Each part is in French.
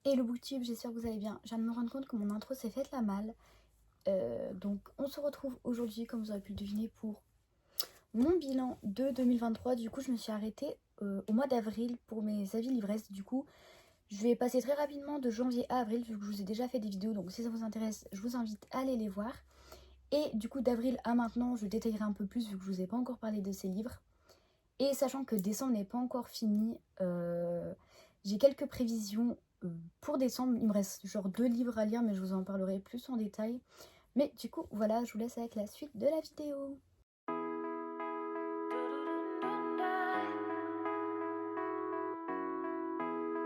Et le booktube, j'espère que vous allez bien. Je viens de me rendre compte que mon intro s'est faite la malle. Donc on se retrouve aujourd'hui, comme vous aurez pu le deviner, pour mon bilan de 2023. Du coup, je me suis arrêtée au mois d'avril pour mes avis l'ivresse. Du coup, je vais passer très rapidement de janvier à avril, vu que je vous ai déjà fait des vidéos. Donc si ça vous intéresse, je vous invite à aller les voir. Et du coup, d'avril à maintenant, je détaillerai un peu plus, vu que je vous ai pas encore parlé de ces livres. Et sachant que décembre n'est pas encore fini, j'ai quelques prévisions pour décembre. Il me reste genre 2 livres à lire, mais je vous en parlerai plus en détail. Mais du coup, voilà, je vous laisse avec la suite de la vidéo.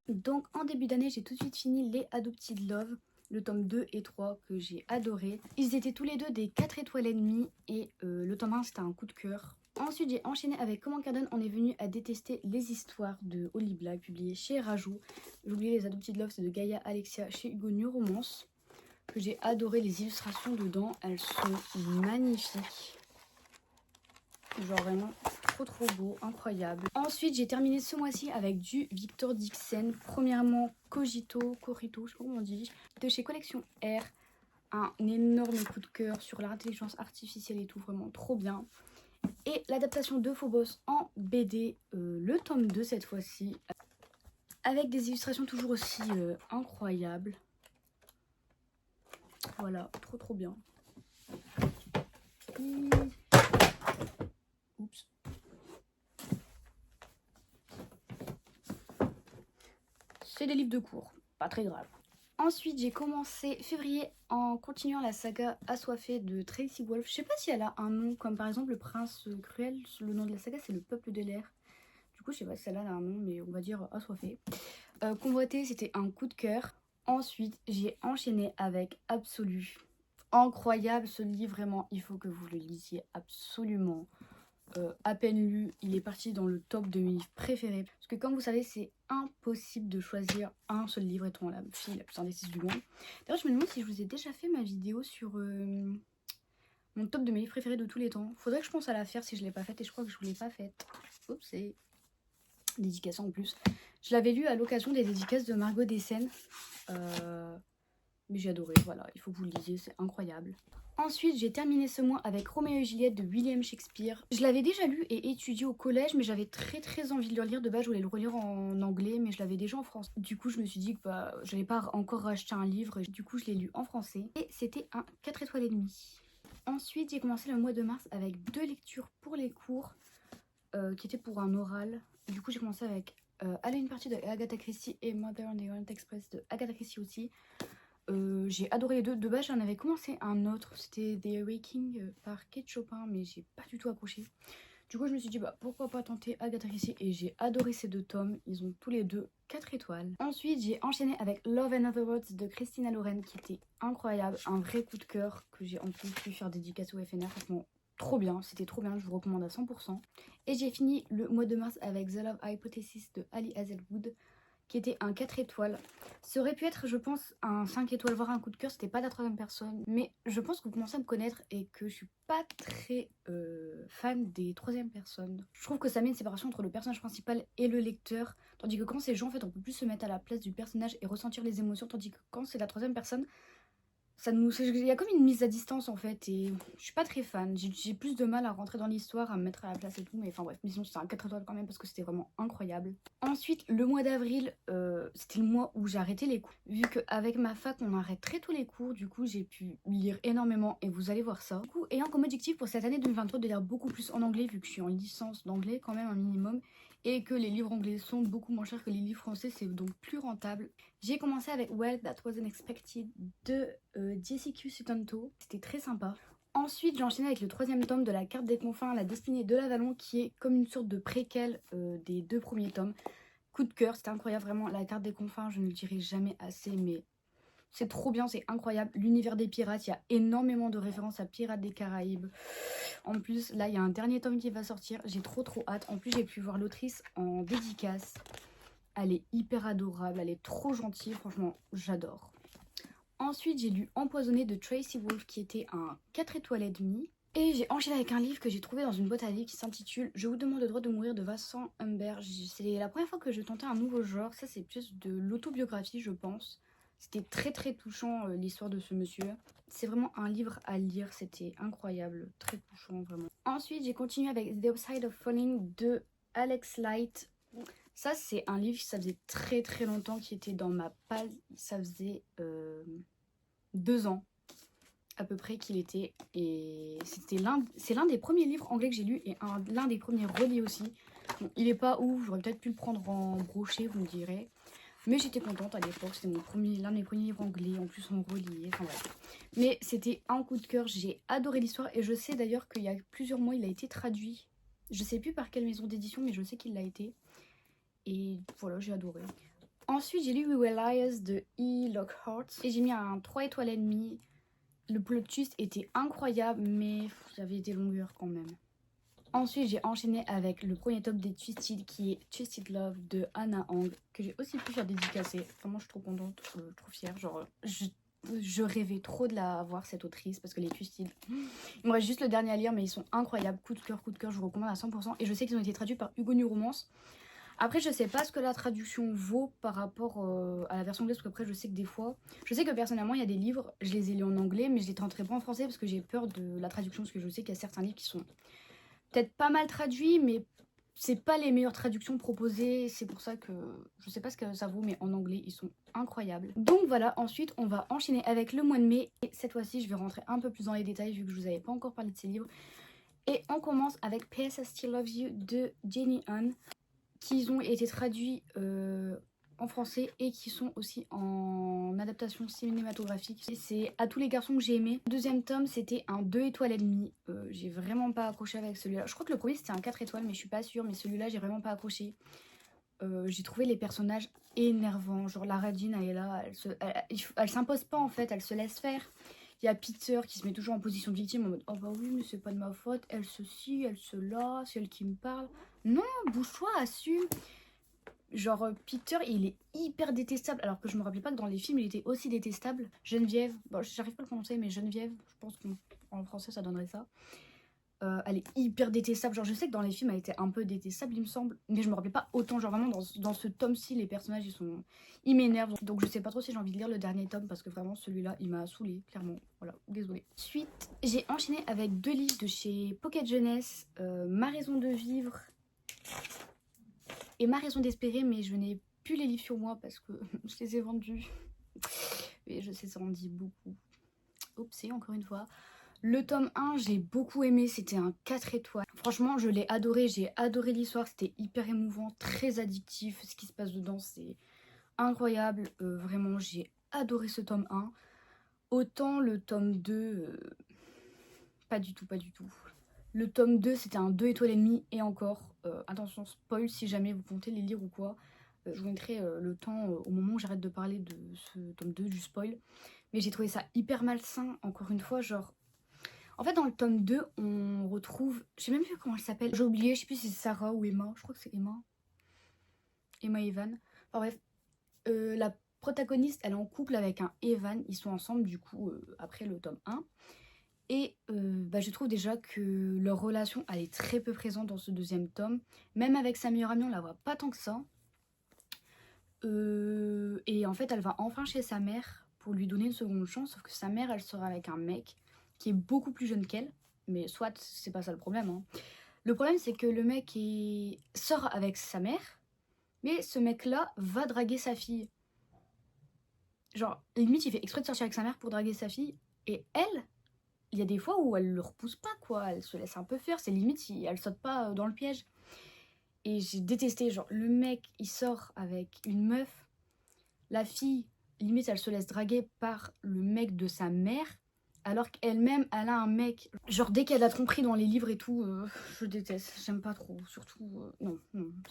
Donc en début d'année, j'ai tout de suite fini les Adopted Love, le tome 2 et 3 que j'ai adoré. Ils étaient tous les deux des 4 étoiles et demie et le tome 1 c'était un coup de cœur. Ensuite j'ai enchaîné avec Comment Cardone on est venu à détester les histoires de Holly Black, publié chez Rajou. J'ai oublié les Adopted Love, c'est de Gaïa Alexia chez Hugo New Romance, que j'ai adoré. Les illustrations dedans, elles sont magnifiques. Genre vraiment trop beau, incroyable. Ensuite j'ai terminé ce mois-ci avec du Victor Dixon. Premièrement Corito, je sais pas comment on dit, de chez Collection R. Un énorme coup de cœur sur l'intelligence artificielle et tout, vraiment trop bien. Et l'adaptation de Phobos en BD, le tome 2 cette fois-ci, avec des illustrations toujours aussi incroyables. Voilà, trop bien. Oups. C'est des livres de cours, pas très grave. Ensuite, j'ai commencé février en continuant la saga Assoiffée de Tracy Wolff. Je sais pas si elle a un nom, comme par exemple le Prince Cruel. Le nom de la saga, c'est Le Peuple de l'air. Du coup, je sais pas si celle-là a un nom, mais on va dire Assoiffée. Convoité, c'était un coup de cœur. Ensuite, j'ai enchaîné avec Absolu. Incroyable ce livre, vraiment, il faut que vous le lisiez absolument. À peine lu, il est parti dans le top de mes livres préférés. Parce que comme vous savez, c'est impossible de choisir un seul livre étant la fille la plus indécise du monde. D'ailleurs, je me demande si je vous ai déjà fait ma vidéo sur mon top de mes livres préférés de tous les temps. Faudrait que je pense à la faire si je l'ai pas faite, et je crois que je vous l'ai pas faite. Oups, c'est dédicace en plus. Je l'avais lu à l'occasion des dédicaces de Margot Dessen. Mais j'ai adoré, voilà, il faut que vous le lisiez, c'est incroyable. Ensuite, j'ai terminé ce mois avec Roméo et Juliette de William Shakespeare. Je l'avais déjà lu et étudié au collège, mais j'avais très envie de le relire. De base, je voulais le relire en anglais, mais je l'avais déjà en français. Du coup, je me suis dit que j'allais pas encore racheter un livre. Du coup, je l'ai lu en français. Et c'était un 4 étoiles et demie. Ensuite, j'ai commencé le mois de mars avec 2 lectures pour les cours, qui étaient pour un oral. Du coup, j'ai commencé avec Aller une partie de Agatha Christie et Mother on the Orient Express de Agatha Christie aussi. J'ai adoré les deux. De base, j'en avais commencé un autre, c'était The Awakening par Kate Chopin, mais j'ai pas du tout accroché. Du coup, je me suis dit, pourquoi pas tenter Agatha Christie, et j'ai adoré ces 2 tomes. Ils ont tous les deux 4 étoiles. Ensuite, j'ai enchaîné avec Love and Other Words de Christina Loren, qui était incroyable, un vrai coup de cœur, que j'ai en plus pu faire dédicace au FNR. Franchement, trop bien, c'était trop bien, je vous recommande à 100%. Et j'ai fini le mois de mars avec The Love Hypothesis de Ali Hazelwood, qui était un 4 étoiles. Ça aurait pu être, je pense, un 5 étoiles, voire un coup de cœur. C'était pas de la 3e personne. Mais je pense que vous commencez à me connaître et que je suis pas très fan des 3e personnes. Je trouve que ça met une séparation entre le personnage principal et le lecteur. Tandis que quand c'est gens, en fait, on peut plus se mettre à la place du personnage et ressentir les émotions. Tandis que quand c'est la 3e personne, il y a comme une mise à distance en fait, et je suis pas très fan. J'ai plus de mal à rentrer dans l'histoire, à me mettre à la place et tout, mais enfin bref, mais sinon c'est un 4 étoiles quand même parce que c'était vraiment incroyable. Ensuite, le mois d'avril, c'était le mois où j'ai arrêté les cours. Vu qu'avec ma fac, on arrête très tôt les cours, du coup j'ai pu lire énormément et vous allez voir ça. Du coup, ayant comme objectif pour cette année 2023 de lire beaucoup plus en anglais, vu que je suis en licence d'anglais quand même un minimum, et que les livres anglais sont beaucoup moins chers que les livres français, c'est donc plus rentable. J'ai commencé avec Well That Wasn't Expected de Jessica Sutanto, c'était très sympa. Ensuite, j'ai enchaîné avec le 3e tome de La Carte des Confins, La Destinée de l'Avalon, qui est comme une sorte de préquel des 2 premiers tomes. Coup de cœur, c'était incroyable, vraiment. La Carte des Confins, je ne le dirai jamais assez, mais c'est trop bien, c'est incroyable. L'univers des pirates, il y a énormément de références à Pirates des Caraïbes. En plus, là, il y a un dernier tome qui va sortir, j'ai trop hâte. En plus, j'ai pu voir l'autrice en dédicace. Elle est hyper adorable, elle est trop gentille, franchement, j'adore. Ensuite, j'ai lu Empoisonné de Tracy Wolff, qui était un 4 étoiles et demie. Et j'ai enchaîné avec un livre que j'ai trouvé dans une boîte à livres qui s'intitule Je vous demande le droit de mourir de Vincent Humbert. C'est la première fois que je tentais un nouveau genre. Ça, c'est plus de l'autobiographie, je pense. C'était très très touchant l'histoire de ce monsieur. C'est vraiment un livre à lire. C'était incroyable, très touchant vraiment. Ensuite, j'ai continué avec The Upside of Falling de Alex Light. Ça, c'est un livre, ça faisait très très longtemps qui était dans ma palle. Ça faisait 2 ans à peu près qu'il était, et c'est l'un des premiers livres anglais que j'ai lu et l'un des premiers relis aussi. Bon, il est pas ouf, j'aurais peut-être pu le prendre en brochet, vous me direz, mais j'étais contente à l'époque. C'était l'un de mes premiers livres anglais, en plus en relié, enfin bref. Mais c'était un coup de cœur, j'ai adoré l'histoire, et je sais d'ailleurs qu'il y a plusieurs mois il a été traduit. Je sais plus par quelle maison d'édition, mais je sais qu'il l'a été, et voilà, j'ai adoré. Ensuite, j'ai lu We Were Liars de E. Lockhart et j'ai mis un 3 étoiles et demie. Le plot twist était incroyable, mais il y avait des longueurs quand même. Ensuite, j'ai enchaîné avec le premier tome des Twisted, qui est Twisted Love de Hannah Hong, que j'ai aussi pu faire dédicacer. Vraiment, je suis trop contente, trop fière. Genre, je rêvais trop de la voir, cette autrice, parce que les Twisted, il me reste juste le dernier à lire, mais ils sont incroyables. Coup de cœur, je vous recommande à 100%. Et je sais qu'ils ont été traduits par Hugo New Romance. Après, je sais pas ce que la traduction vaut par rapport à la version anglaise, parce qu'après, je sais que des fois... Je sais que personnellement, il y a des livres, je les ai lus en anglais, mais je les tenterai pas en français parce que j'ai peur de la traduction, parce que je sais qu'il y a certains livres qui sont peut-être pas mal traduits, mais c'est pas les meilleures traductions proposées. C'est pour ça que je sais pas ce que ça vaut, mais en anglais, ils sont incroyables. Donc voilà, ensuite, on va enchaîner avec le mois de mai. Et cette fois-ci, je vais rentrer un peu plus dans les détails, vu que je vous avais pas encore parlé de ces livres. Et on commence avec P.S. I Still Love You de Jenny Han, qui ont été traduits en français et qui sont aussi en adaptation cinématographique. C'est À tous les garçons que j'ai aimé. Le deuxième tome, c'était un 2 étoiles et demie. J'ai vraiment pas accroché avec celui-là. Je crois que le premier c'était un 4 étoiles, mais je suis pas sûre. Mais celui-là, j'ai vraiment pas accroché. J'ai trouvé les personnages énervants. Genre la Radine, elle est là, elle s'impose pas en fait, elle se laisse faire. Il y a Peter qui se met toujours en position de victime en mode oh bah oui, mais c'est pas de ma faute, elle ceci, elle cela, c'est elle qui me parle. Non, bouge-toi, assume. Genre Peter, il est hyper détestable, alors que je me rappelais pas que dans les films il était aussi détestable. Geneviève, bon j'arrive pas à le prononcer, mais Geneviève, je pense qu'en français ça donnerait ça. Elle est hyper détestable, genre je sais que dans les films elle était un peu détestable il me semble, mais je me rappelais pas autant, genre vraiment dans ce tome-ci les personnages ils m'énervent, donc je sais pas trop si j'ai envie de lire le dernier tome, parce que vraiment celui-là il m'a saoulé clairement, voilà, désolée. Ensuite j'ai enchaîné avec 2 livres de chez Pocket Jeunesse, Ma raison de vivre et Ma raison d'espérer, mais je n'ai plus les livres sur moi parce que je les ai vendus. Et je sais, ça en dit beaucoup. Oups, encore une fois. Le tome 1, j'ai beaucoup aimé, c'était un 4 étoiles. Franchement, je l'ai adoré, j'ai adoré l'histoire, c'était hyper émouvant, très addictif. Ce qui se passe dedans, c'est incroyable. Vraiment, j'ai adoré ce tome 1. Autant le tome 2, pas du tout, pas du tout. Le tome 2, c'était un 2 étoiles et demie, et encore, attention, spoil si jamais vous comptez les lire ou quoi. Je vous mettrai le temps au moment où j'arrête de parler de ce tome 2, du spoil. Mais j'ai trouvé ça hyper malsain, encore une fois, genre... En fait, dans le tome 2, on retrouve... Je sais même plus comment elle s'appelle. J'ai oublié, je sais plus si c'est Sarah ou Emma. Je crois que c'est Emma. Emma Evan. Enfin bref, la protagoniste, elle est en couple avec un Evan. Ils sont ensemble, du coup, après le tome 1. Et je trouve déjà que leur relation, elle est très peu présente dans ce deuxième tome. Même avec sa meilleure amie, on la voit pas tant que ça. Et en fait, elle va enfin chez sa mère pour lui donner une seconde chance. Sauf que sa mère, elle sera avec un mec qui est beaucoup plus jeune qu'elle. Mais soit, c'est pas ça le problème. Hein. Le problème, c'est que le mec sort avec sa mère. Mais ce mec-là va draguer sa fille. Genre, limite, il fait exprès de sortir avec sa mère pour draguer sa fille. Et elle... Il y a des fois où elle le repousse pas, quoi. Elle se laisse un peu faire. C'est limite si elle saute pas dans le piège. Et j'ai détesté. Genre, le mec, il sort avec une meuf. La fille, limite, elle se laisse draguer par le mec de sa mère. Alors qu'elle-même, elle a un mec. Genre, dès qu'elle a tromperie dans les livres et tout, je déteste. J'aime pas trop. Surtout, non,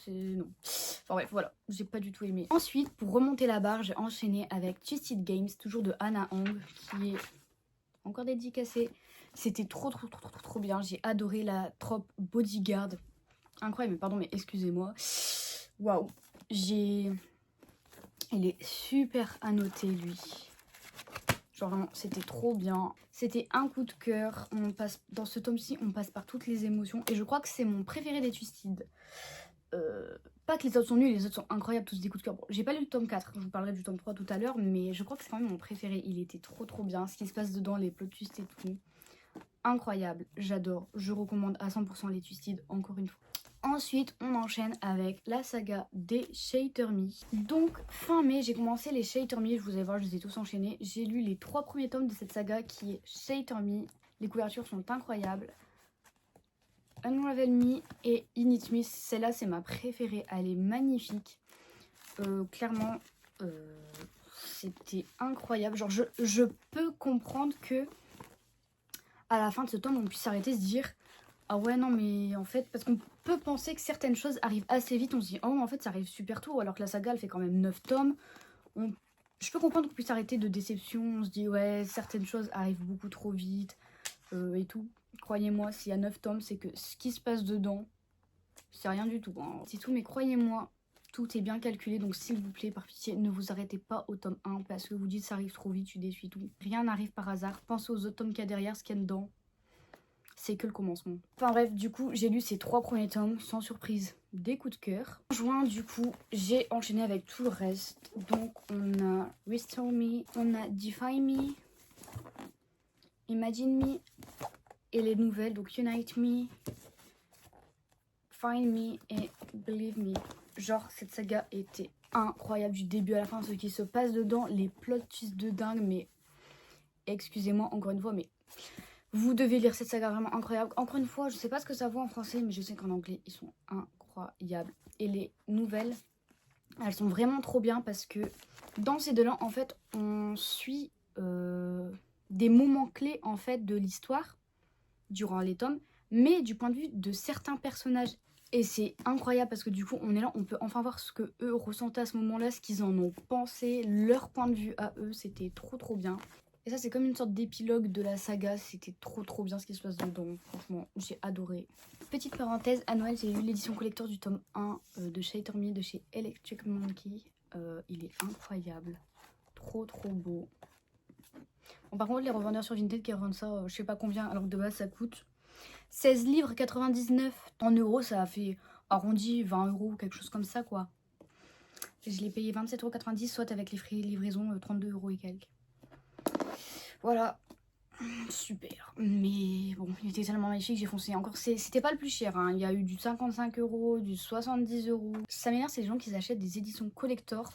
c'est non. Enfin bref, voilà. J'ai pas du tout aimé. Ensuite, pour remonter la barre, j'ai enchaîné avec Twisted Games, toujours de Hannah Hong, qui est... encore dédicacé. C'était trop bien. J'ai adoré la trope Bodyguard. Incroyable, mais pardon, mais excusez-moi. Waouh. Il est super annoté, lui. Genre vraiment, c'était trop bien. C'était un coup de cœur. Dans ce tome-ci, on passe par toutes les émotions. Et je crois que c'est mon préféré des Twisted. Pas que les autres sont nuls, les autres sont incroyables, tous des coups de cœur. Bon, j'ai pas lu le tome 4, je vous parlerai du tome 3 tout à l'heure, mais je crois que c'est quand même mon préféré. Il était trop bien. Ce qui se passe dedans, les plot twists et tout. Incroyable, j'adore. Je recommande à 100% les Twisted, encore une fois. Ensuite, on enchaîne avec la saga des Shatter Me. Donc, fin mai, j'ai commencé les Shatter Me. Je vous allez voir, je les ai tous enchaînés. J'ai lu les 3 premiers tomes de cette saga qui est Shatter Me. Les couvertures sont incroyables. Unravel Me et Init Me. Celle-là, c'est ma préférée. Elle est magnifique. Clairement, c'était incroyable. Genre, je peux comprendre que à la fin de ce tome, on puisse s'arrêter et se dire... Ah ouais, non, mais en fait, parce qu'on peut penser que certaines choses arrivent assez vite, on se dit, oh, en fait, ça arrive super tôt, alors que la saga, elle fait quand même 9 tomes. Je peux comprendre qu'on puisse arrêter de déception, on se dit, ouais, certaines choses arrivent beaucoup trop vite, et tout. Croyez-moi, s'il y a 9 tomes, c'est que ce qui se passe dedans, c'est rien du tout, hein. C'est tout, mais croyez-moi, tout est bien calculé, donc s'il vous plaît, par pitié, ne vous arrêtez pas au tome 1, parce que vous dites, ça arrive trop vite, je déçu tout. Rien n'arrive par hasard, pensez aux autres tomes qu'il y a derrière, ce qu'il y a dedans. C'est que le commencement. Enfin bref, du coup, j'ai lu ces 3 premiers tomes, sans surprise, des coups de cœur. En juin, du coup, j'ai enchaîné avec tout le reste. Donc, on a Restore Me, on a Defy Me, Imagine Me, et les nouvelles, donc Unite Me, Find Me et Believe Me. Genre, cette saga était incroyable du début à la fin, ce qui se passe dedans, les plot twists de dingue, mais excusez-moi encore une fois, mais... Vous devez lire cette saga vraiment incroyable. Encore une fois, je sais pas ce que ça vaut en français, mais je sais qu'en anglais, ils sont incroyables. Et les nouvelles, elles sont vraiment trop bien parce que dans ces deux-là, en fait, on suit des moments clés en fait de l'histoire durant les tomes, mais du point de vue de certains personnages. Et c'est incroyable parce que du coup, on est là, on peut enfin voir ce que eux ressentaient à ce moment-là, ce qu'ils en ont pensé, leur point de vue à eux. C'était trop bien. Et ça, c'est comme une sorte d'épilogue de la saga. C'était trop bien ce qui se passe dedans. Franchement, j'ai adoré. Petite parenthèse, à Noël, j'ai eu l'édition collector du tome 1 de Shatter Me de chez Electric Monkey. Il est incroyable. Trop beau. Bon, par contre, les revendeurs sur Vinted qui revendent ça, je sais pas combien, alors que de base, ça coûte 16 livres 99. En euros, ça a fait arrondi 20 euros, quelque chose comme ça, quoi. Je l'ai payé 27,90 €, soit avec les frais de livraison, 32 € et quelques. Voilà, super. Mais bon, il était tellement magnifique, j'ai foncé encore. C'était pas le plus cher, hein. Il y a eu du 55 €, du 70 €. Ça m'énerve, c'est les gens qui achètent des éditions collector.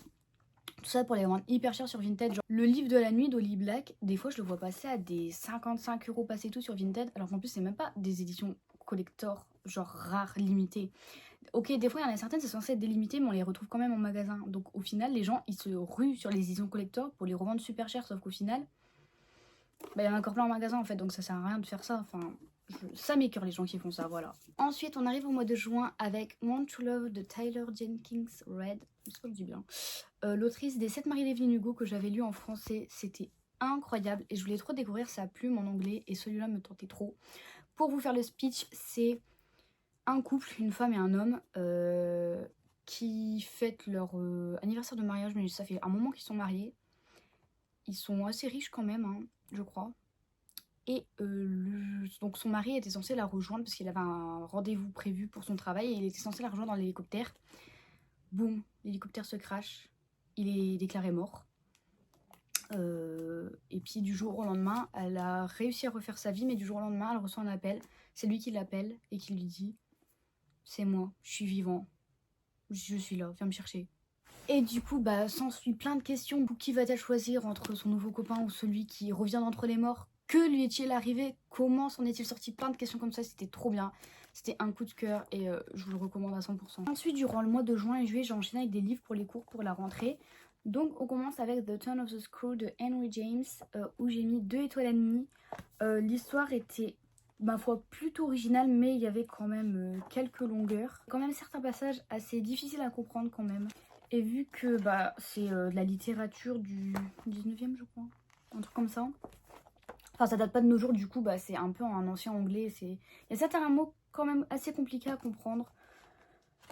Tout ça pour les vendre hyper cher sur Vinted. Genre, le livre de la nuit d'Holly Black, des fois je le vois passer à des 55 € passé tout sur Vinted. Alors qu'en plus, c'est même pas des éditions collector, genre rares, limitées. Ok, des fois il y en a certaines, c'est censé être délimité, mais on les retrouve quand même en magasin. Donc au final, les gens ils se ruent sur les éditions collector pour les revendre super cher, sauf qu'au final. Bah, il y en a encore plein en magasin en fait, donc ça sert à rien de faire ça. Enfin, ça m'écœure les gens qui font ça, voilà. Ensuite, on arrive au mois de juin avec Want to Love de Tyler Jenkins Reid. J'espère que je dis bien. L'autrice des 7 maris d'Evelyn Hugo que j'avais lu en français, c'était incroyable et je voulais trop découvrir sa plume en anglais et celui-là me tentait trop. Pour vous faire le speech, c'est un couple, une femme et un homme qui fêtent leur anniversaire de mariage, mais ça fait un moment qu'ils sont mariés. Ils sont assez riches quand même, hein, je crois. Et donc son mari était censé la rejoindre parce qu'il avait un rendez-vous prévu pour son travail et il était censé la rejoindre dans l'hélicoptère. Boum, l'hélicoptère se crache, il est déclaré mort. Et puis du jour au lendemain, elle a réussi à refaire sa vie, mais du jour au lendemain, elle reçoit un appel. C'est lui qui l'appelle et qui lui dit « C'est moi, je suis vivant, je suis là, viens me chercher ». Et du coup, bah, s'ensuit plein de questions. Qui va-t-elle choisir entre son nouveau copain ou celui qui revient d'entre les morts? Que lui est-il arrivé? Comment s'en est-il sorti? Plein de questions comme ça, c'était trop bien. C'était un coup de cœur et je vous le recommande à 100%. Ensuite, durant le mois de juin et juillet, j'ai enchaîné avec des livres pour les cours pour la rentrée. Donc, on commence avec The Turn of the Screw de Henry James, où j'ai mis 2 étoiles et demie. L'histoire était, ma foi, plutôt originale, mais il y avait quand même quelques longueurs. Quand même certains passages assez difficiles à comprendre quand même. Et vu que bah, c'est de la littérature du 19e, je crois, un truc comme ça. Enfin, ça date pas de nos jours, du coup, bah, c'est un peu en ancien anglais. Il y a certains mots quand même assez compliqués à comprendre.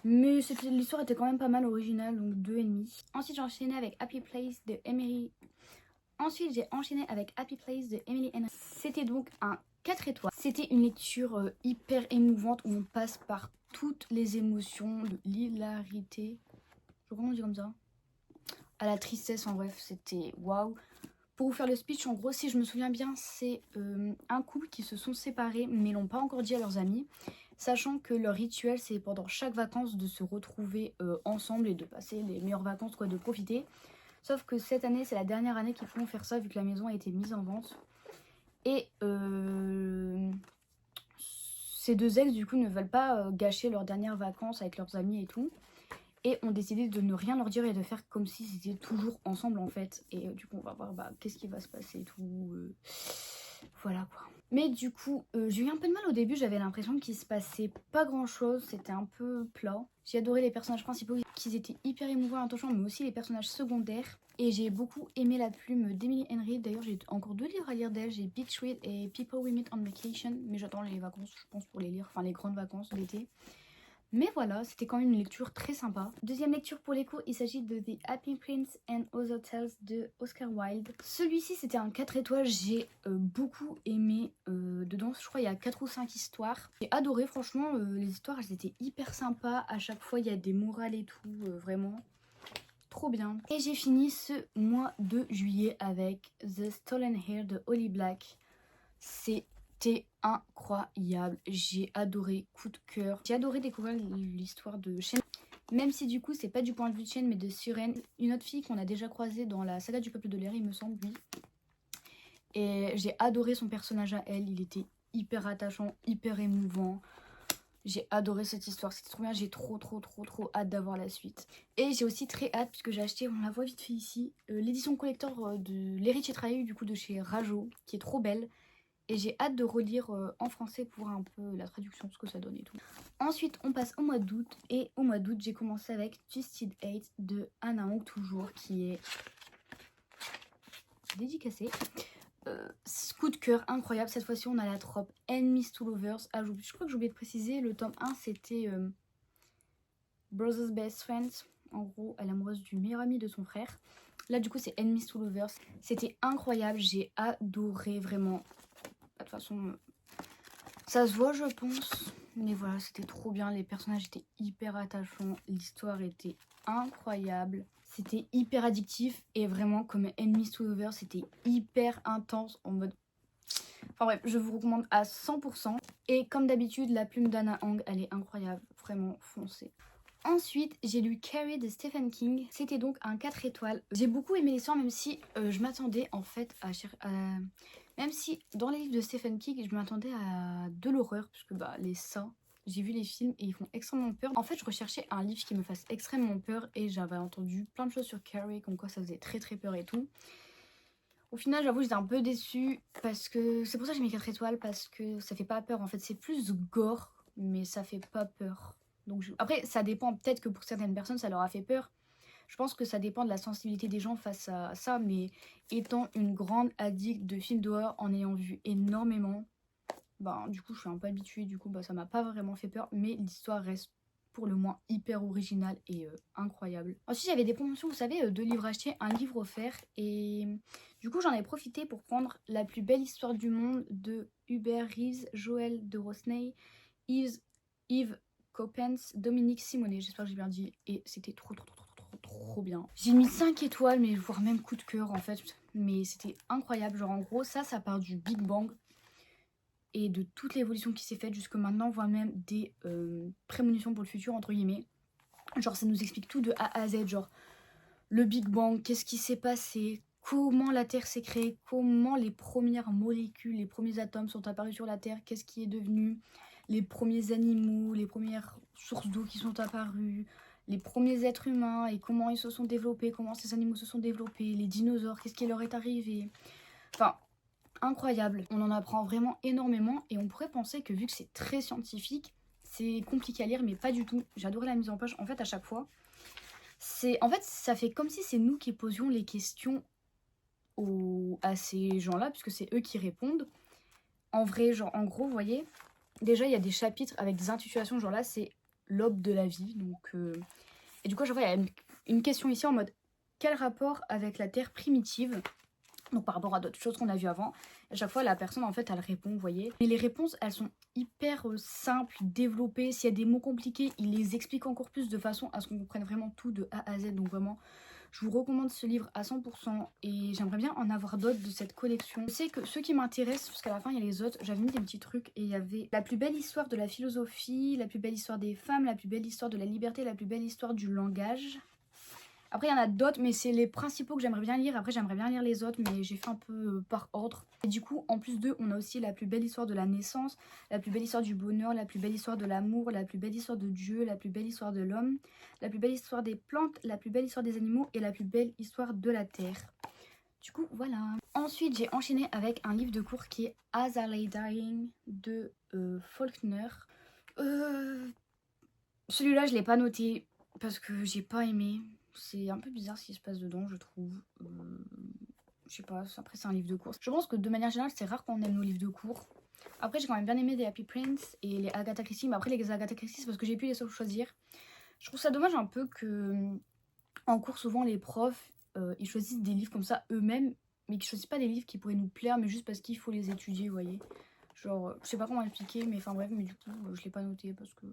Mais l'histoire était quand même pas mal originale, donc 2,5. Ensuite, j'ai enchaîné avec Happy Place de Emery Ensuite, j'ai enchaîné avec Happy Place de Emily Henry. C'était donc un 4 étoiles. C'était une lecture hyper émouvante où on passe par toutes les émotions, de l'hilarité, je sais comment on dit comme ça, à la tristesse, en bref, c'était waouh. Pour vous faire le speech, en gros, si je me souviens bien, c'est un couple qui se sont séparés mais l'ont pas encore dit à leurs amis, sachant que leur rituel, c'est pendant chaque vacances de se retrouver ensemble et de passer les meilleures vacances, quoi, de profiter. Sauf que cette année, c'est la dernière année qu'ils pourront faire ça vu que la maison a été mise en vente. Et ces deux ex, du coup, ne veulent pas gâcher leurs dernières vacances avec leurs amis et tout. Et ont décidé de ne rien leur dire et de faire comme si ils étaient toujours ensemble en fait. Et du coup on va voir qu'est-ce qui va se passer et tout. Voilà quoi. Mais du coup j'ai eu un peu de mal au début, j'avais l'impression qu'il se passait pas grand chose, c'était un peu plat. J'ai adoré les personnages principaux, qu'ils étaient hyper émouvants et attachants, mais aussi les personnages secondaires. Et j'ai beaucoup aimé la plume d'Emily Henry. D'ailleurs j'ai encore 2 livres à lire d'elle, j'ai Beach Read et People We Meet on Vacation. Mais j'attends les vacances je pense pour les lire, enfin les grandes vacances d'été. Mais voilà, c'était quand même une lecture très sympa. Deuxième lecture pour les cours, il s'agit de The Happy Prince and Other Tales de Oscar Wilde. Celui-ci, c'était un 4 étoiles, j'ai beaucoup aimé. Dedans, je crois, il y a 4 ou 5 histoires. J'ai adoré, franchement, les histoires, elles étaient hyper sympas. À chaque fois, il y a des morales et tout, vraiment. Trop bien. Et j'ai fini ce mois de juillet avec The Stolen Hair de Holly Black. C'était incroyable, j'ai adoré, coup de cœur. J'ai adoré découvrir l'histoire de Shen, même si du coup c'est pas du point de vue de Shen mais de Suren, une autre fille qu'on a déjà croisée dans la saga du peuple de l'air il me semble, oui. Et j'ai adoré son personnage à elle, il était hyper attachant, hyper émouvant. J'ai adoré cette histoire, c'était trop bien, j'ai trop hâte d'avoir la suite. Et j'ai aussi très hâte, puisque j'ai acheté, on la voit vite fait ici, l'édition collector de L'Héritier trahi du coup de chez Rajo, qui est trop belle. Et j'ai hâte de relire en français pour voir un peu la traduction, ce que ça donne et tout. Ensuite, on passe au mois d'août. Et au mois d'août, j'ai commencé avec Twisted Hate de Hannah Hong, toujours, qui est dédicacé. Coup de cœur incroyable. Cette fois-ci, on a la trope Enemies to Lovers. Ah, je crois que j'ai oublié de préciser, le tome 1, c'était Brother's Best Friend. En gros, elle est amoureuse du meilleur ami de son frère. Là, du coup, c'est Enemies to Lovers. C'était incroyable. J'ai adoré, vraiment. De toute façon, ça se voit je pense, mais voilà, c'était trop bien, les personnages étaient hyper attachants, l'histoire était incroyable, c'était hyper addictif et vraiment comme Enemies to Lovers c'était hyper intense en mode... Enfin bref, je vous recommande à 100% et comme d'habitude la plume d'Hannah Hong elle est incroyable, vraiment foncez. Ensuite, j'ai lu Carrie de Stephen King. C'était donc un 4 étoiles. J'ai beaucoup aimé l'histoire, même si je m'attendais en fait à... Même si dans les livres de Stephen King, je m'attendais à de l'horreur, puisque les ça, j'ai vu les films et ils font extrêmement peur. En fait, je recherchais un livre qui me fasse extrêmement peur et j'avais entendu plein de choses sur Carrie, comme quoi ça faisait très peur et tout. Au final, j'avoue, j'étais un peu déçue parce que... C'est pour ça que j'ai mis 4 étoiles, parce que ça fait pas peur. En fait, c'est plus gore, mais ça fait pas peur. Donc après, ça dépend, peut-être que pour certaines personnes, ça leur a fait peur. Je pense que ça dépend de la sensibilité des gens face à ça, mais étant une grande addict de films d'horreur, en ayant vu énormément, du coup, je suis un peu habituée, du coup, ça m'a pas vraiment fait peur, mais l'histoire reste pour le moins hyper originale et incroyable. Ensuite, j'avais des promotions, vous savez, 2 livres achetés, un livre offert, et du coup, j'en ai profité pour prendre La plus belle histoire du monde de Hubert Reeves, Joël de Rosnay, Yves Coppens, Dominique Simonet, j'espère que j'ai bien dit, et c'était trop bien. J'ai mis 5 étoiles, mais voire même coup de cœur en fait, mais c'était incroyable. Genre en gros, ça part du Big Bang et de toute l'évolution qui s'est faite jusque maintenant, voire même des prémonitions pour le futur, entre guillemets. Genre ça nous explique tout de A à Z, genre le Big Bang, qu'est-ce qui s'est passé, comment la Terre s'est créée, comment les premières molécules, les premiers atomes sont apparus sur la Terre, qu'est-ce qui est devenu, les premiers animaux, les premières sources d'eau qui sont apparues, les premiers êtres humains et comment ils se sont développés, comment ces animaux se sont développés, les dinosaures, qu'est-ce qui leur est arrivé. Enfin, incroyable. On en apprend vraiment énormément et on pourrait penser que vu que c'est très scientifique, c'est compliqué à lire, mais pas du tout. J'adorais la mise en page. En fait, à chaque fois, ça fait comme si c'est nous qui posions les questions à ces gens-là, puisque c'est eux qui répondent. En vrai, genre, en gros, vous voyez, déjà, il y a des chapitres avec des intitulations, genre là, c'est l'aube de la vie, donc... Et du coup, je vois, il y a une question ici en mode, quel rapport avec la Terre primitive? Donc par rapport à d'autres choses qu'on a vues avant, à chaque fois la personne en fait elle répond, vous voyez. Mais les réponses elles sont hyper simples, développées. S'il y a des mots compliqués, il les explique encore plus de façon à ce qu'on comprenne vraiment tout de A à Z. Donc vraiment, je vous recommande ce livre à 100% et j'aimerais bien en avoir d'autres de cette collection. Je sais que ceux qui m'intéressent, jusqu'à la fin il y a les autres, j'avais mis des petits trucs et il y avait la plus belle histoire de la philosophie, la plus belle histoire des femmes, la plus belle histoire de la liberté, la plus belle histoire du langage. Après, il y en a d'autres, mais c'est les principaux que j'aimerais bien lire. Après, j'aimerais bien lire les autres, mais j'ai fait un peu par ordre. Et du coup, en plus d'eux, on a aussi la plus belle histoire de la naissance, la plus belle histoire du bonheur, la plus belle histoire de l'amour, la plus belle histoire de Dieu, la plus belle histoire de l'homme, la plus belle histoire des plantes, la plus belle histoire des animaux et la plus belle histoire de la terre. Du coup, voilà. Ensuite, j'ai enchaîné avec un livre de cours qui est As I Lay Dying de Faulkner. Celui-là, je l'ai pas noté parce que j'ai pas aimé. C'est un peu bizarre ce qui se passe dedans, je trouve. Je sais pas, après c'est un livre de cours. Je pense que de manière générale, c'est rare qu'on aime nos livres de cours. Après, j'ai quand même bien aimé des Happy Prince et les Agatha Christie. Mais après, les Agatha Christie, c'est parce que j'ai pu les seuls choisir. Je trouve ça dommage un peu que en cours, souvent, les profs, ils choisissent des livres comme ça eux-mêmes, mais qu'ils choisissent pas des livres qui pourraient nous plaire, mais juste parce qu'il faut les étudier, vous voyez. Genre, je sais pas comment expliquer, mais enfin bref, mais du coup, je l'ai pas noté parce que...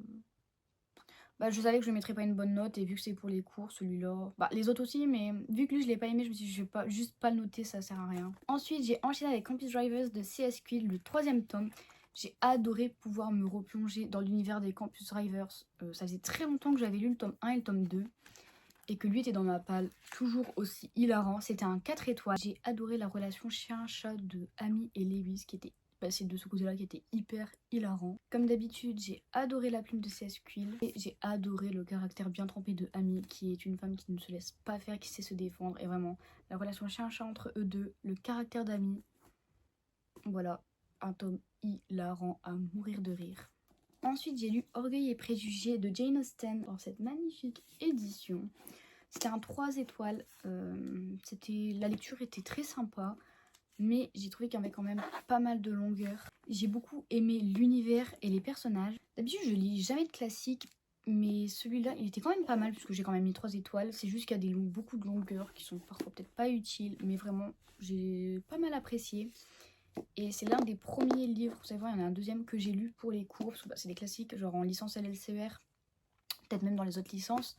Bah, je savais que je ne mettrais pas une bonne note et vu que c'est pour les cours, celui-là... Bah, les autres aussi, mais vu que lui, je l'ai pas aimé, je me suis dit, je vais pas, juste pas le noter, ça sert à rien. Ensuite, j'ai enchaîné avec Campus Drivers de C.S. Quill, le 3e tome. J'ai adoré pouvoir me replonger dans l'univers des Campus Drivers. Ça faisait très longtemps que j'avais lu le tome 1 et le tome 2. Et que lui était dans ma palle, toujours aussi hilarant. C'était un 4 étoiles. J'ai adoré la relation chien-chat de Amy et Lewis qui était passé de ce côté-là qui était hyper hilarant. Comme d'habitude, j'ai adoré la plume de C.S. Quill et j'ai adoré le caractère bien trempé de Amy qui est une femme qui ne se laisse pas faire, qui sait se défendre. Et vraiment, la relation chien-chat entre eux deux, le caractère d'Amy. Voilà, un tome hilarant à mourir de rire. Ensuite, j'ai lu Orgueil et Préjugés de Jane Austen dans cette magnifique édition. C'était un 3 étoiles. La lecture était très sympa, mais j'ai trouvé qu'il y avait quand même pas mal de longueur. J'ai beaucoup aimé l'univers et les personnages. D'habitude, je lis jamais de classiques, mais celui-là, il était quand même pas mal, puisque j'ai quand même mis 3 étoiles. C'est juste qu'il y a beaucoup de longueurs qui sont parfois peut-être pas utiles, mais vraiment, j'ai pas mal apprécié. Et c'est l'un des premiers livres, vous savez voir, il y en a un deuxième que j'ai lu pour les cours, parce que c'est des classiques, genre en licence LLCR, peut-être même dans les autres licences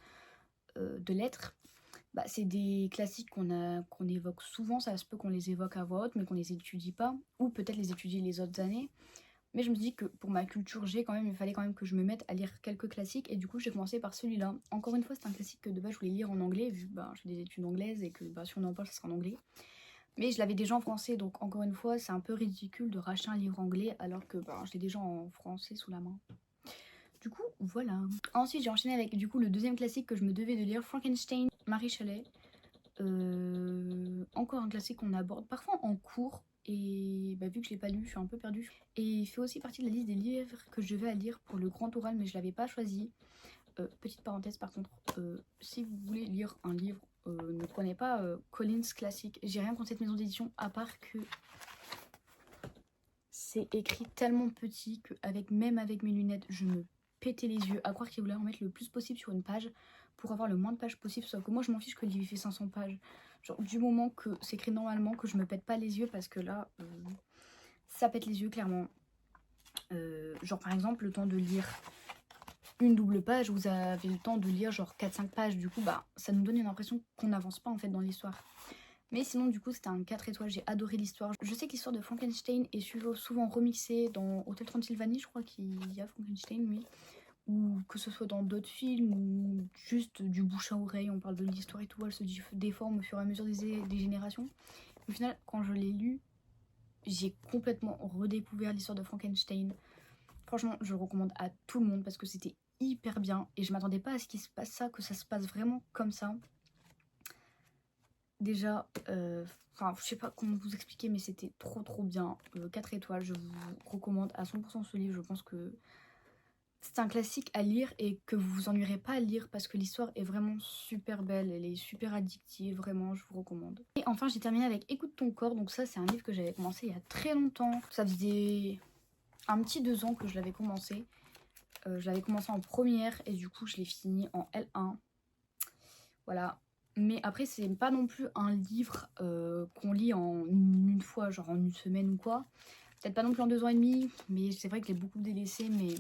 de lettres. Bah, c'est des classiques qu'on évoque souvent, ça se peut qu'on les évoque à voix haute, mais qu'on les étudie pas, ou peut-être les étudier les autres années. Mais je me dis que pour ma culture G, quand même, il fallait quand même que je me mette à lire quelques classiques, et du coup j'ai commencé par celui-là. Encore une fois, c'est un classique que de base je voulais lire en anglais, vu que j'ai des études anglaises, et que si on en parle, ça sera en anglais. Mais je l'avais déjà en français, donc encore une fois, c'est un peu ridicule de racheter un livre anglais alors que je l'ai déjà en français sous la main. Du coup, voilà. Ensuite, j'ai enchaîné avec du coup le deuxième classique que je me devais de lire, Frankenstein, Marie Shelley. Encore un classique qu'on aborde parfois en cours. Et vu que je l'ai pas lu, je suis un peu perdue. Et il fait aussi partie de la liste des livres que je vais à lire pour le grand oral, mais je l'avais pas choisi. Petite parenthèse par contre, si vous voulez lire un livre, ne prenez pas Collins classique. J'ai rien contre cette maison d'édition à part que c'est écrit tellement petit que même avec mes lunettes, je me pétais les yeux à croire qu'ils voulaient en mettre le plus possible sur une page pour avoir le moins de pages possible. Sauf que moi je m'en fiche que le livre fait 500 pages. Genre du moment que c'est écrit normalement, que je me pète pas les yeux parce que là, ça pète les yeux clairement. Genre par exemple le temps de lire une double page, vous avez le temps de lire genre 4-5 pages, du coup ça nous donne une impression qu'on n'avance pas en fait dans l'histoire. Mais sinon du coup c'était un 4 étoiles, j'ai adoré l'histoire. Je sais que l'histoire de Frankenstein est souvent remixée dans Hotel Transylvanie, je crois qu'il y a Frankenstein, oui. Ou que ce soit dans d'autres films, ou juste du bouche à oreille, on parle de l'histoire et tout, elle se déforme au fur et à mesure des générations. Au final, quand je l'ai lu, j'ai complètement redécouvert l'histoire de Frankenstein. Franchement, je le recommande à tout le monde parce que c'était hyper bien et je m'attendais pas à ce qu'il se passe ça, que ça se passe vraiment comme ça. Déjà, je sais pas comment vous expliquer, mais c'était trop bien. 4 étoiles, je vous recommande à 100% ce livre. Je pense que c'est un classique à lire et que vous vous ennuierez pas à lire parce que l'histoire est vraiment super belle, elle est super addictive, vraiment, je vous recommande. Et enfin, j'ai terminé avec Écoute ton corps. Donc ça, c'est un livre que j'avais commencé il y a très longtemps. Ça faisait un petit 2 ans que je l'avais commencé. Je l'avais commencé en première et du coup je l'ai fini en L1. Voilà, Mais après, c'est pas non plus un livre qu'on lit en une fois, genre en une semaine ou quoi. Peut-être pas non plus en 2 ans et demi, mais c'est vrai que je l'ai beaucoup délaissé, mais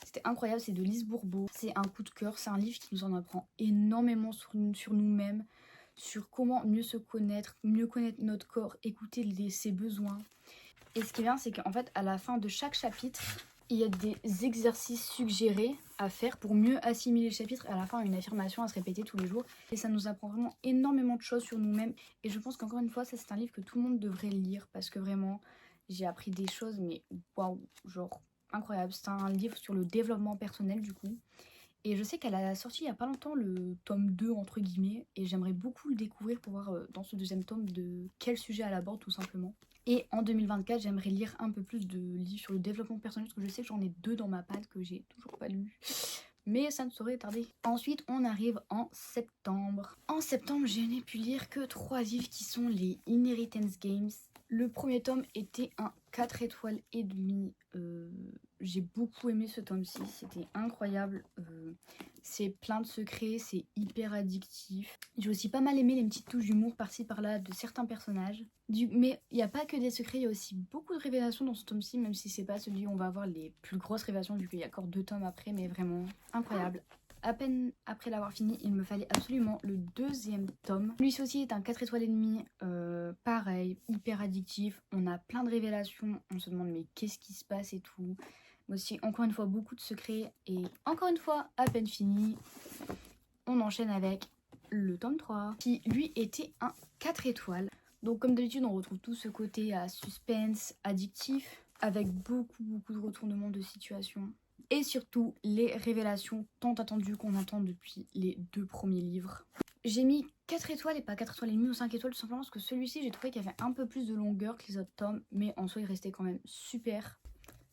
c'était incroyable. C'est de Lise Bourbeau. C'est un coup de cœur, c'est un livre qui nous en apprend énormément sur nous-mêmes, sur comment mieux se connaître, mieux connaître notre corps, écouter ses besoins. Et ce qui est bien, c'est qu'en fait, à la fin de chaque chapitre, il y a des exercices suggérés à faire pour mieux assimiler le chapitre. Et à la fin, une affirmation à se répéter tous les jours. Et ça nous apprend vraiment énormément de choses sur nous-mêmes. Et je pense qu'encore une fois, ça c'est un livre que tout le monde devrait lire. Parce que vraiment, j'ai appris des choses, mais waouh, genre incroyable. C'est un livre sur le développement personnel du coup. Et je sais qu'elle a sorti il n'y a pas longtemps le tome 2 entre guillemets. Et j'aimerais beaucoup le découvrir pour voir dans ce deuxième tome de quel sujet elle aborde tout simplement. Et en 2024, j'aimerais lire un peu plus de livres sur le développement personnel parce que je sais que j'en ai 2 dans ma palle que j'ai toujours pas lu. Mais ça ne saurait tarder. Ensuite, on arrive en septembre. En septembre, je n'ai pu lire que 3 livres qui sont les Inheritance Games. Le premier tome était un 4 étoiles et demi. J'ai beaucoup aimé ce tome-ci, c'était incroyable. C'est plein de secrets, c'est hyper addictif. J'ai aussi pas mal aimé les petites touches d'humour par-ci par-là de certains personnages. Mais il n'y a pas que des secrets, il y a aussi beaucoup de révélations dans ce tome-ci, même si c'est pas celui où on va avoir les plus grosses révélations vu qu'il y a encore 2 tomes après, mais vraiment incroyable. À peine après l'avoir fini, il me fallait absolument le deuxième tome. Lui aussi est un 4 étoiles et demi, pareil, hyper addictif. On a plein de révélations, on se demande mais qu'est-ce qui se passe et tout. Mais aussi, encore une fois, beaucoup de secrets. Et encore une fois, à peine fini, on enchaîne avec le tome 3, qui lui était un 4 étoiles. Donc comme d'habitude, on retrouve tout ce côté à suspense, addictif, avec beaucoup de retournements de situation. Et surtout, les révélations tant attendues qu'on attend depuis les 2 premiers livres. J'ai mis 4 étoiles et pas 4 étoiles et demie ou 5 étoiles, tout simplement parce que celui-ci, j'ai trouvé qu'il y avait un peu plus de longueur que les autres tomes, mais en soi, il restait quand même super.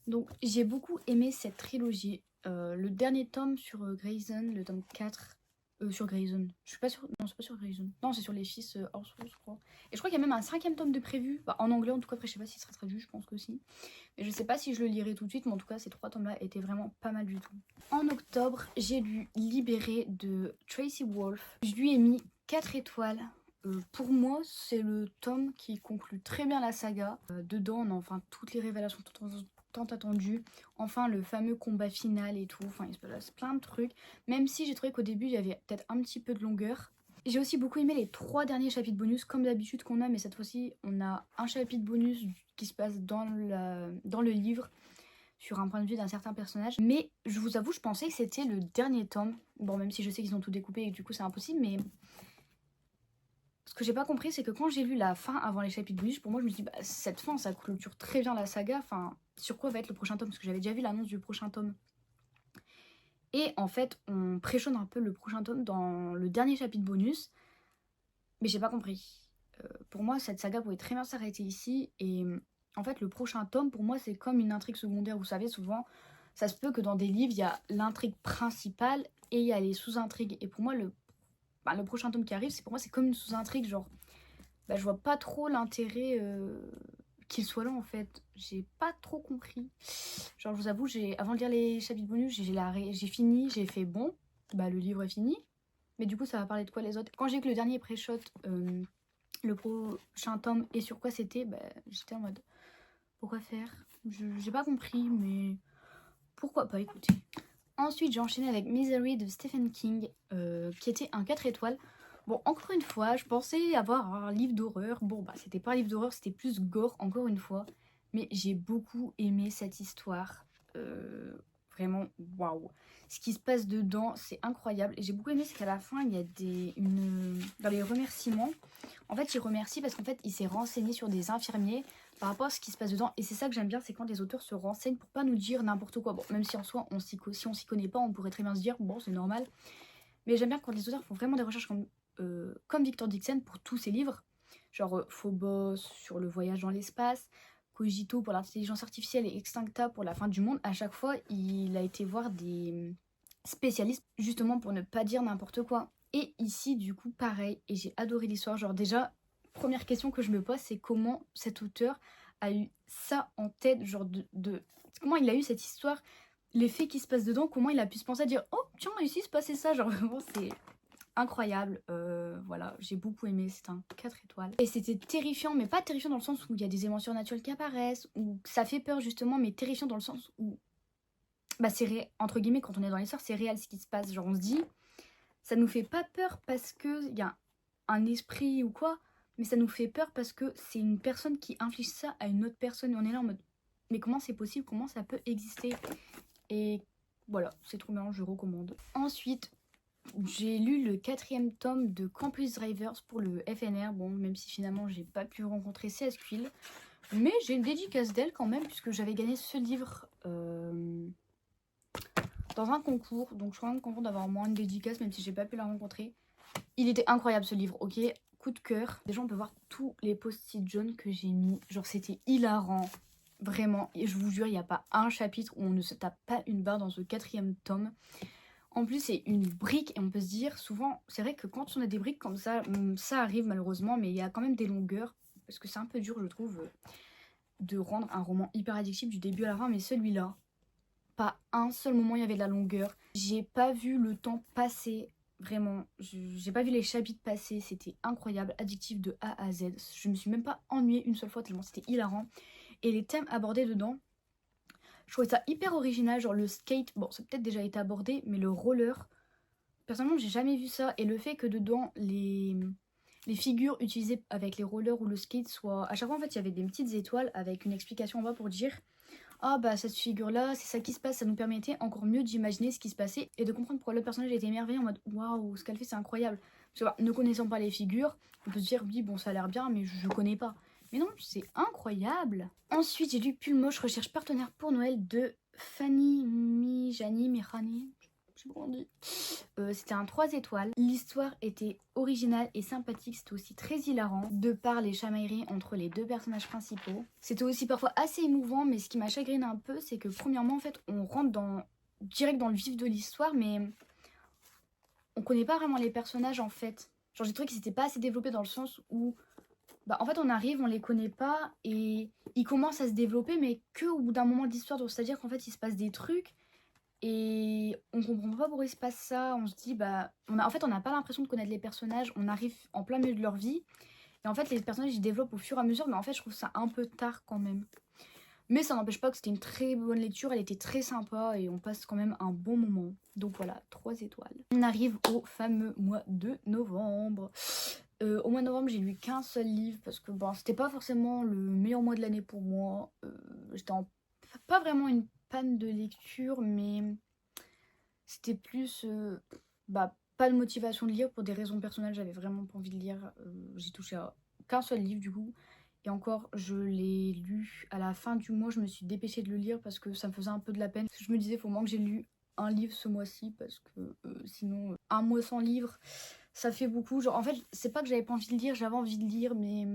Donc, j'ai beaucoup aimé cette trilogie. Le dernier tome sur Grayson, le tome 4, sur Grayson. Je suis pas sûre. Non, c'est pas sur Grayson. Non, c'est sur les fils Orso, je crois. Et je crois qu'il y a même un 5e tome de prévu. Bah, en anglais, en tout cas, après, je sais pas s'il sera traduit, je pense que si. Mais je sais pas si je le lirai tout de suite, mais en tout cas, ces 3 tomes-là étaient vraiment pas mal du tout. En octobre, j'ai lu Libéré de Tracy Wolff. Je lui ai mis 4 étoiles. Pour moi, c'est le tome qui conclut très bien la saga. Dedans, on a enfin toutes les révélations tant attendues. Enfin, le fameux combat final et tout. Enfin, il se passe plein de trucs. Même si j'ai trouvé qu'au début, il y avait peut-être un petit peu de longueur. J'ai aussi beaucoup aimé les 3 derniers chapitres bonus, comme d'habitude qu'on a, mais cette fois-ci, on a un chapitre bonus qui se passe dans le livre, sur un point de vue d'un certain personnage. Mais je vous avoue, je pensais que c'était le dernier tome. Bon, même si je sais qu'ils ont tout découpé et que du coup c'est impossible, mais ce que j'ai pas compris, c'est que quand j'ai lu la fin avant les chapitres bonus, pour moi je me suis dit, bah, cette fin ça clôture très bien la saga. Enfin, sur quoi va être le prochain tome? Parce que j'avais déjà vu l'annonce du prochain tome. Et en fait, on préchonne un peu le prochain tome dans le dernier chapitre bonus. Mais j'ai pas compris. Pour moi, cette saga pouvait très bien s'arrêter ici. Et en fait, le prochain tome, pour moi, c'est comme une intrigue secondaire. Vous savez, souvent, ça se peut que dans des livres, il y a l'intrigue principale et il y a les sous-intrigues. Et pour moi, le prochain tome qui arrive, pour moi, c'est comme une sous-intrigue. Genre, je vois pas trop l'intérêt qu'il soit là, en fait. J'ai pas trop compris. Genre, je vous avoue, avant de lire les chapitres bonus, j'ai fini, j'ai fait bon, le livre est fini. Mais du coup, ça va parler de quoi les autres? Quand j'ai vu que le dernier pré-shot, le prochain tome et sur quoi c'était, j'étais en mode pourquoi faire? J'ai pas compris, mais pourquoi pas, écoutez. Ensuite, j'ai enchaîné avec Misery de Stephen King, qui était un 4 étoiles. Bon, encore une fois, je pensais avoir un livre d'horreur. Bon, c'était pas un livre d'horreur, c'était plus gore, encore une fois. Mais j'ai beaucoup aimé cette histoire. Vraiment, waouh. Ce qui se passe dedans, c'est incroyable. Et j'ai beaucoup aimé, c'est qu'à la fin, il y a dans les remerciements, en fait, il remercie parce qu'en fait, il s'est renseigné sur des infirmiers par rapport à ce qui se passe dedans. Et c'est ça que j'aime bien, c'est quand les auteurs se renseignent pour pas nous dire n'importe quoi. Bon, même si en soi, si on s'y connaît pas, on pourrait très bien se dire, bon, c'est normal. Mais j'aime bien quand les auteurs font vraiment des recherches comme Victor Dixon pour tous ses livres. Genre Phobos sur le voyage dans l'espace, Cogito pour l'intelligence artificielle et Extincta pour la fin du monde. À chaque fois, il a été voir des spécialistes justement pour ne pas dire n'importe quoi. Et ici, du coup, pareil. Et j'ai adoré l'histoire. Genre déjà, première question que je me pose, c'est comment cet auteur a eu ça en tête, genre comment il a eu cette histoire, les faits qui se passent dedans, comment il a pu se penser à dire oh tiens ici se passait ça, genre vraiment c'est incroyable. Voilà, j'ai beaucoup aimé, c'est un 4 étoiles. Et c'était terrifiant, mais pas terrifiant dans le sens où il y a des éléments surnaturels qui apparaissent, ou ça fait peur justement, mais terrifiant dans le sens où, bah c'est entre guillemets, quand on est dans l'histoire, c'est réel ce qui se passe. Genre on se dit, ça nous fait pas peur parce qu'il y a un esprit ou quoi, mais ça nous fait peur parce que c'est une personne qui inflige ça à une autre personne. Et on est là en mode, mais comment c'est possible, comment ça peut exister? Et voilà, c'est trop bien, je recommande. Ensuite, j'ai lu le 4e tome de Campus Drivers pour le FNR. Bon, même si finalement j'ai pas pu rencontrer CS Quill, mais j'ai une dédicace d'elle quand même, puisque j'avais gagné ce livre dans un concours. Donc je suis vraiment contente d'avoir moins une dédicace, même si j'ai pas pu la rencontrer. Il était incroyable ce livre, ok? Coup de cœur. Déjà on peut voir tous les post-it jaunes que j'ai mis. Genre c'était hilarant. Vraiment. Et je vous jure, il n'y a pas un chapitre où on ne se tape pas une barre dans ce 4e tome. En plus, c'est une brique et on peut se dire souvent, c'est vrai que quand on a des briques comme ça arrive malheureusement, mais il y a quand même des longueurs. Parce que c'est un peu dur, je trouve, de rendre un roman hyper addictif du début à la fin. Mais celui-là, pas un seul moment il y avait de la longueur. J'ai pas vu le temps passer. Vraiment, j'ai pas vu les chapitres passer, c'était incroyable, addictif de A à Z. Je me suis même pas ennuyée une seule fois tellement c'était hilarant. Et les thèmes abordés dedans, je trouvais ça hyper original, genre le skate, bon ça a peut-être déjà été abordé, mais le roller, personnellement j'ai jamais vu ça. Et le fait que dedans les figures utilisées avec les rollers ou le skate soient... À chaque fois en fait il y avait des petites étoiles avec une explication en bas pour dire ah bah cette figure là c'est ça qui se passe, ça nous permettait encore mieux d'imaginer ce qui se passait et de comprendre pourquoi le personnage était émerveillé en mode waouh ce qu'elle fait c'est incroyable. Parce que bah, ne connaissant pas les figures, on peut se dire oui bon ça a l'air bien mais je connais pas. Mais non c'est incroyable. Ensuite j'ai lu Pulmoche recherche partenaire pour Noël de Fanny Mijani Mirani. Je sais pas comment on dit. C'était un 3 étoiles. L'histoire était originale et sympathique. C'était aussi très hilarant de par les chamailleries entre les deux personnages principaux. C'était aussi parfois assez émouvant, mais ce qui m'a chagriné un peu, c'est que premièrement, en fait, on rentre direct dans le vif de l'histoire, mais on connaît pas vraiment les personnages en fait. Genre j'ai trouvé qu'ils n'étaient pas assez développés dans le sens où bah, en fait on arrive, on les connaît pas et ils commencent à se développer, mais que au bout d'un moment d'histoire. C'est-à-dire qu'en fait il se passe des trucs et on comprend pas pourquoi il se passe ça. On se dit bah en fait on n'a pas l'impression de connaître les personnages. On arrive en plein milieu de leur vie et en fait les personnages ils développent au fur et à mesure, mais en fait je trouve ça un peu tard quand même. Mais ça n'empêche pas que c'était une très bonne lecture, elle était très sympa et on passe quand même un bon moment. Donc voilà, 3 étoiles. On arrive au fameux mois de novembre. Au mois de novembre, j'ai lu qu'un seul livre parce que bon, c'était pas forcément le meilleur mois de l'année pour moi. J'étais pas vraiment une panne de lecture, mais c'était plus bah, pas de motivation de lire pour des raisons personnelles. J'avais vraiment pas envie de lire. J'ai touché à qu'un seul livre du coup. Et encore, je l'ai lu à la fin du mois. Je me suis dépêchée de le lire parce que ça me faisait un peu de la peine. Je me disais, il faut au moins que j'ai lu un livre ce mois-ci parce que sinon, un mois sans livre, ça fait beaucoup. Genre, en fait, c'est pas que j'avais pas envie de lire, j'avais envie de lire, mais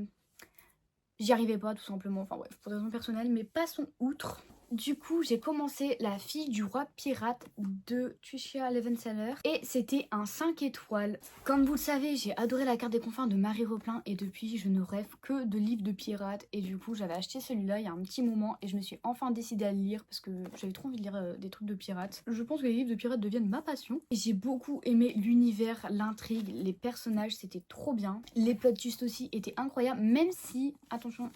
j'y arrivais pas tout simplement. Enfin bref, pour des raisons personnelles, mais passons outre. Du coup, j'ai commencé La fille du roi pirate de Tricia Levenseller et c'était un 5 étoiles. Comme vous le savez, j'ai adoré La carte des confins de Marie Roplin et depuis, je ne rêve que de livres de pirates. Et du coup, j'avais acheté celui-là il y a un petit moment et je me suis enfin décidée à le lire parce que j'avais trop envie de lire des trucs de pirates. Je pense que les livres de pirates deviennent ma passion. Et j'ai beaucoup aimé l'univers, l'intrigue, les personnages, c'était trop bien. Les plots twists aussi étaient incroyables, même si, attention,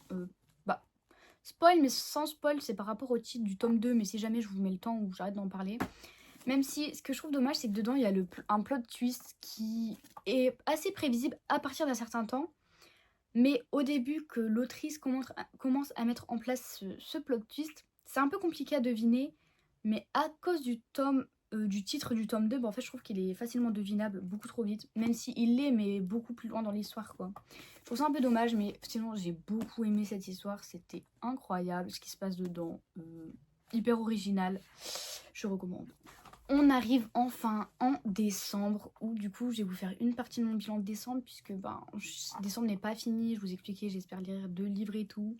spoil, mais sans spoil, c'est par rapport au titre du tome 2, mais si jamais je vous mets le temps ou j'arrête d'en parler. Même si, ce que je trouve dommage, c'est que dedans, il y a un plot twist qui est assez prévisible à partir d'un certain temps. Mais au début que l'autrice commence à mettre en place ce plot twist, c'est un peu compliqué à deviner. Mais à cause du titre du tome 2, en fait, je trouve qu'il est facilement devinable beaucoup trop vite. Même s'il l'est, mais beaucoup plus loin dans l'histoire, quoi. Je trouve ça un peu dommage, mais sinon j'ai beaucoup aimé cette histoire. C'était incroyable ce qui se passe dedans. Hyper original. Je recommande. On arrive enfin en décembre où du coup je vais vous faire une partie de mon bilan de décembre puisque décembre n'est pas fini. Je vous expliquais, j'espère lire 2 livres et tout.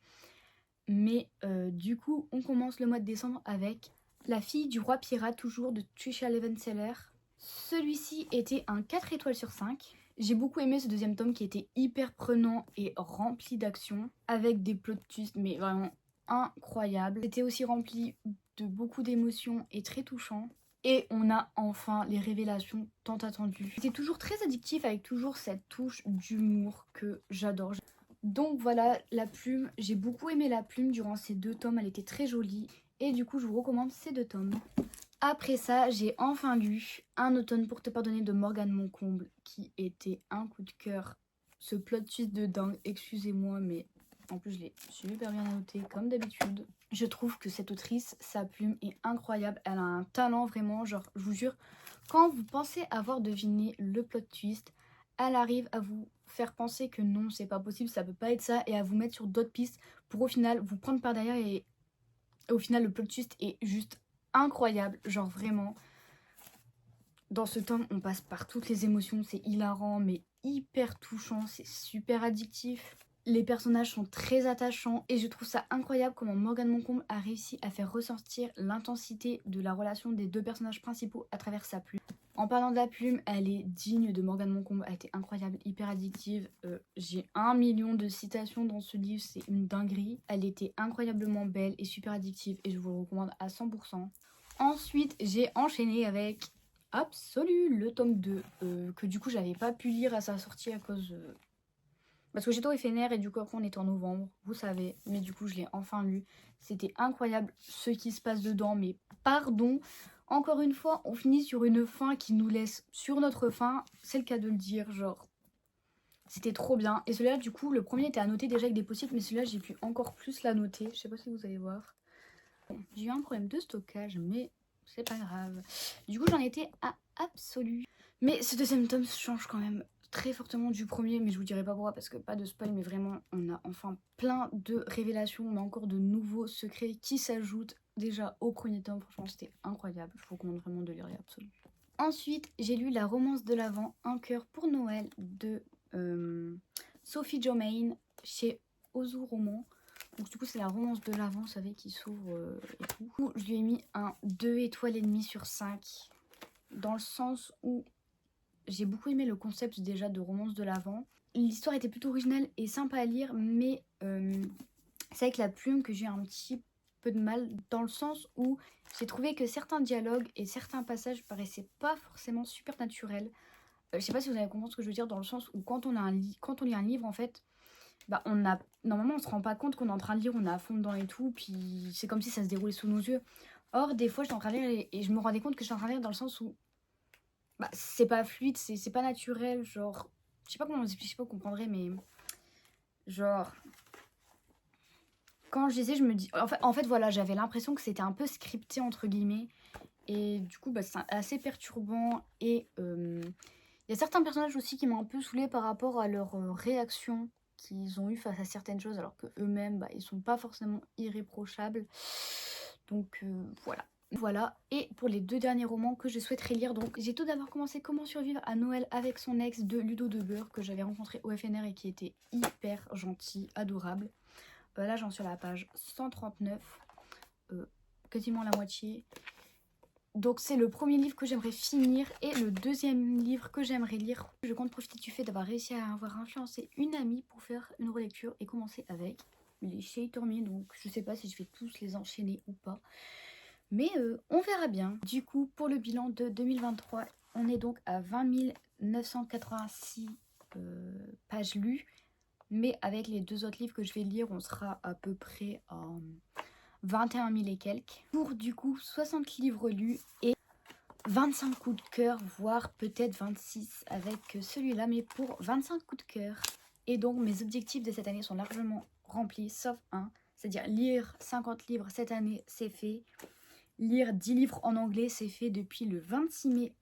Mais du coup on commence le mois de décembre avec La fille du roi pirate, toujours de Tricia Levenseller. Celui-ci était un 4 étoiles sur 5. J'ai beaucoup aimé ce 2e tome qui était hyper prenant et rempli d'action, avec des plot twists mais vraiment incroyables. C'était aussi rempli de beaucoup d'émotions et très touchant. Et on a enfin les révélations tant attendues. C'est toujours très addictif avec toujours cette touche d'humour que j'adore. Donc voilà, la plume, j'ai beaucoup aimé la plume durant ces 2 tomes, elle était très jolie. Et du coup, je vous recommande ces 2 tomes. Après ça, j'ai enfin lu Un automne pour te pardonner de Morgane Moncomble, qui était un coup de cœur. Ce plot twist de dingue, excusez-moi, mais en plus je l'ai super bien noté comme d'habitude. Je trouve que cette autrice, sa plume est incroyable, elle a un talent vraiment, genre je vous jure, quand vous pensez avoir deviné le plot twist, elle arrive à vous faire penser que non, c'est pas possible, ça peut pas être ça, et à vous mettre sur d'autres pistes pour au final vous prendre par derrière et au final le plot twist est juste incroyable, genre vraiment. Dans ce tome, on passe par toutes les émotions, c'est hilarant mais hyper touchant, c'est super addictif. Les personnages sont très attachants et je trouve ça incroyable comment Morgane Moncomble a réussi à faire ressortir l'intensité de la relation des 2 personnages principaux à travers sa plume. En parlant de la plume, elle est digne de Morgane Moncomble, elle a été incroyable, hyper addictive. J'ai 1 million de citations dans ce livre, c'est une dinguerie. Elle était incroyablement belle et super addictive et je vous le recommande à 100%. Ensuite, j'ai enchaîné avec Absolu, le tome 2, que du coup j'avais pas pu lire à sa sortie à cause... Parce que j'étais au éphémère et du coup après on était en novembre, vous savez, mais du coup je l'ai enfin lu. C'était incroyable ce qui se passe dedans, mais pardon, encore une fois on finit sur une fin qui nous laisse sur notre fin, c'est le cas de le dire, genre c'était trop bien. Et celui-là du coup le premier était à noter déjà avec des post-it, mais celui-là j'ai pu encore plus la noter, je sais pas si vous allez voir. Bon, j'ai eu un problème de stockage, mais c'est pas grave. Du coup j'en étais à Absolu. Mais ce 2e tome change quand même très fortement du premier, mais je vous dirai pas pourquoi parce que pas de spoil, mais vraiment on a enfin plein de révélations, on a encore de nouveaux secrets qui s'ajoutent déjà au premier tome. Franchement c'était incroyable, je vous recommande vraiment de lire Absolu. Ensuite j'ai lu La romance de l'Avent, Un cœur pour Noël de Sophie Germain chez Ozu Roman. Donc du coup c'est la romance de l'Avent, vous savez, qui s'ouvre et tout. Du coup, je lui ai mis un 2 étoiles et demie sur 5 dans le sens où j'ai beaucoup aimé le concept déjà de romance de l'Avent. L'histoire était plutôt originale et sympa à lire, mais c'est avec la plume que j'ai un petit peu de mal, dans le sens où j'ai trouvé que certains dialogues et certains passages paraissaient pas forcément super naturels. Je sais pas si vous allez comprendre ce que je veux dire, dans le sens où quand on lit un livre en fait, bah normalement on se rend pas compte qu'on est en train de lire, on est à fond dedans et tout, puis c'est comme si ça se déroulait sous nos yeux. Or des fois j'étais en train de lire et je me rendais compte que j'étais en train de lire dans le sens où bah, c'est pas fluide, c'est pas naturel, genre je sais pas comment vous expliquer, je sais pas, vous comprendrez, mais genre quand je lisais je me dis en fait voilà, j'avais l'impression que c'était un peu scripté entre guillemets et du coup bah, c'est assez perturbant et il y a certains personnages aussi qui m'ont un peu saoulée par rapport à leur réaction qu'ils ont eu face à certaines choses alors que eux-mêmes bah, ils sont pas forcément irréprochables. Donc voilà. Voilà, et pour les 2 derniers romans que je souhaiterais lire, donc j'ai tout d'abord commencé Comment survivre à Noël avec son ex de Ludo Debeur que j'avais rencontré au FNR et qui était hyper gentil, adorable. Là j'en suis à la page 139, quasiment la moitié. Donc c'est le premier livre que j'aimerais finir et le 2e livre que j'aimerais lire. Je compte profiter du fait d'avoir réussi à avoir influencé une amie pour faire une relecture et commencer avec les Chez Tourmier. Donc je sais pas si je vais tous les enchaîner ou pas. Mais on verra bien. Du coup, pour le bilan de 2023, on est donc à 20 986 pages lues. Mais avec les 2 autres livres que je vais lire, on sera à peu près à 21 000 et quelques. Pour du coup 60 livres lus et 25 coups de cœur, voire peut-être 26 avec celui-là, mais pour 25 coups de cœur. Et donc mes objectifs de cette année sont largement remplis, sauf un, c'est-à-dire lire 50 livres cette année, c'est fait. Lire 10 livres en anglais, c'est fait depuis le 26 mai.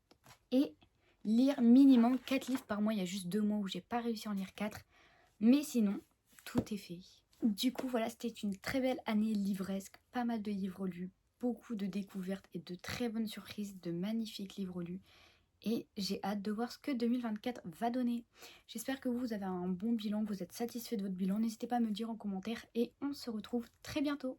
Et lire minimum 4 livres par mois. Il y a juste 2 mois où j'ai pas réussi à en lire 4. Mais sinon, tout est fait. Du coup, voilà, c'était une très belle année livresque. Pas mal de livres lus, beaucoup de découvertes et de très bonnes surprises, de magnifiques livres lus. Et j'ai hâte de voir ce que 2024 va donner. J'espère que vous avez un bon bilan, que vous êtes satisfait de votre bilan. N'hésitez pas à me dire en commentaire et on se retrouve très bientôt.